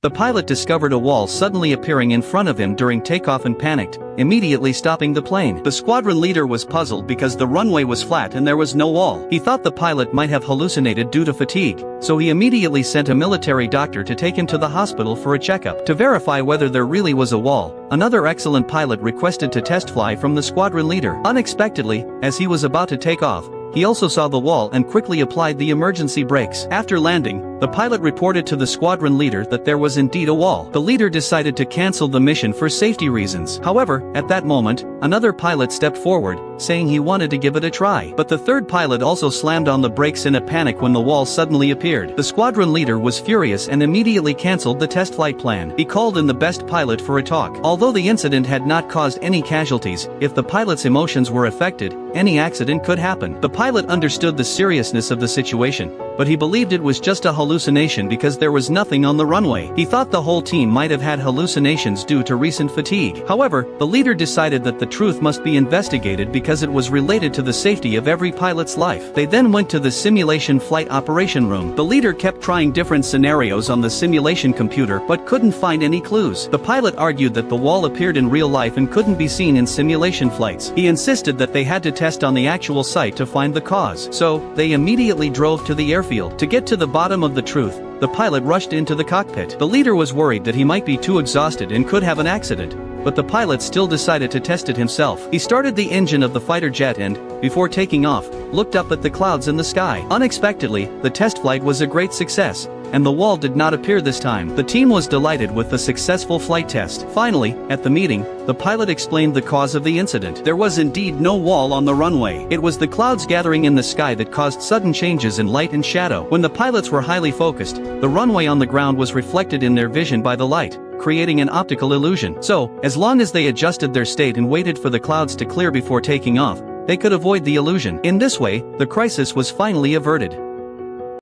The pilot discovered a wall suddenly appearing in front of him during takeoff and panicked, immediately stopping the plane. The squadron leader was puzzled because the runway was flat and there was no wall. He thought the pilot might have hallucinated due to fatigue, so he immediately sent a military doctor to take him to the hospital for a checkup. To verify whether there really was a wall, another excellent pilot requested to test fly from the squadron leader. Unexpectedly, as he was about to take off, he also saw the wall and quickly applied the emergency brakes. After landing, the pilot reported to the squadron leader that there was indeed a wall. The leader decided to cancel the mission for safety reasons. However, at that moment, another pilot stepped forward, saying he wanted to give it a try. But the third pilot also slammed on the brakes in a panic when the wall suddenly appeared. The squadron leader was furious and immediately canceled the test flight plan. He called in the best pilot for a talk. Although the incident had not caused any casualties, if the pilot's emotions were affected, any accident could happen. The pilot understood the seriousness of the situation, but he believed it was just a hallucination because there was nothing on the runway. He thought the whole team might have had hallucinations due to recent fatigue. However, the leader decided that the truth must be investigated because it was related to the safety of every pilot's life. They then went to the simulation flight operation room. The leader kept trying different scenarios on the simulation computer but couldn't find any clues. The pilot argued that the wall appeared in real life and couldn't be seen in simulation flights. He insisted that they had to test on the actual site to find the cause. So, they immediately drove to the airfield. To get to the bottom of the truth, the pilot rushed into the cockpit. The leader was worried that he might be too exhausted and could have an accident, but the pilot still decided to test it himself. He started the engine of the fighter jet and, before taking off, looked up at the clouds in the sky. Unexpectedly, the test flight was a great success, and the wall did not appear this time. The team was delighted with the successful flight test. Finally, at the meeting, the pilot explained the cause of the incident. There was indeed no wall on the runway. It was the clouds gathering in the sky that caused sudden changes in light and shadow. When the pilots were highly focused, the runway on the ground was reflected in their vision by the light, creating an optical illusion. So, as long as they adjusted their state and waited for the clouds to clear before taking off, they could avoid the illusion. In this way, the crisis was finally averted.